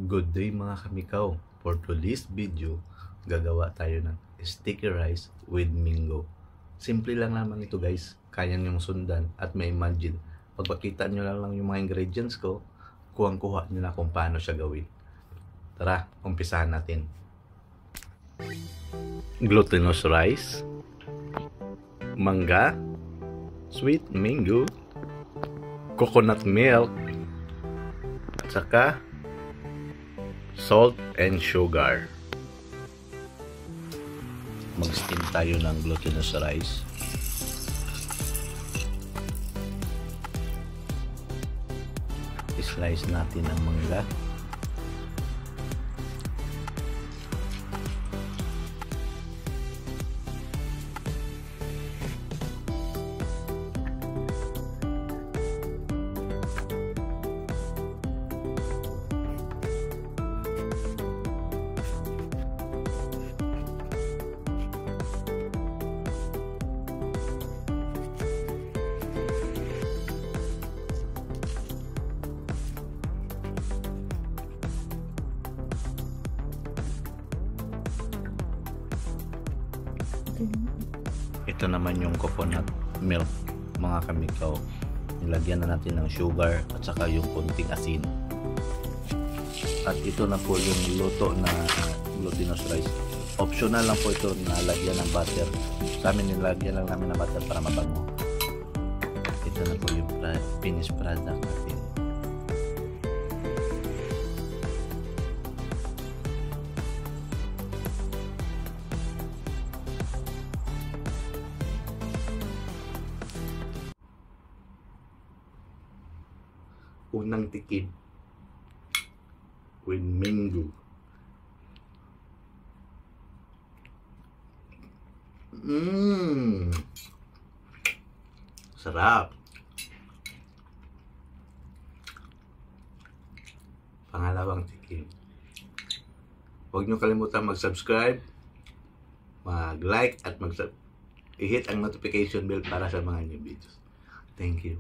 Good day mga kamikaw. For today's video, gagawa tayo ng sticky rice with mango. Simple lang naman ito guys. Kaya niyong sundan at may imagine. Pagpakita nyo lang yung mga ingredients ko, kuhang-kuha nyo na kung paano siya gawin. Tara, umpisahan natin. Glutinous rice, mangga, sweet mango, coconut milk, at saka salt and sugar. Mag-steam tayo ng glutinous rice. I-slice natin ang mangga. Ito naman yung coconut milk mga kamikaw. Nilagyan na natin ng sugar at saka yung konting asin. At ito na po yung luto na glutinous rice. Optional lang po ito na lagyan ng butter. Sa amin nilagyan lang namin ng butter para mabango. Ito na po yung finished product natin. Unang tikim with mango. Sarap. Pangalawang tikim. Huwag nyo kalimutan mag-subscribe, mag-like at i-hit ang notification bell para sa mga new videos. Thank you.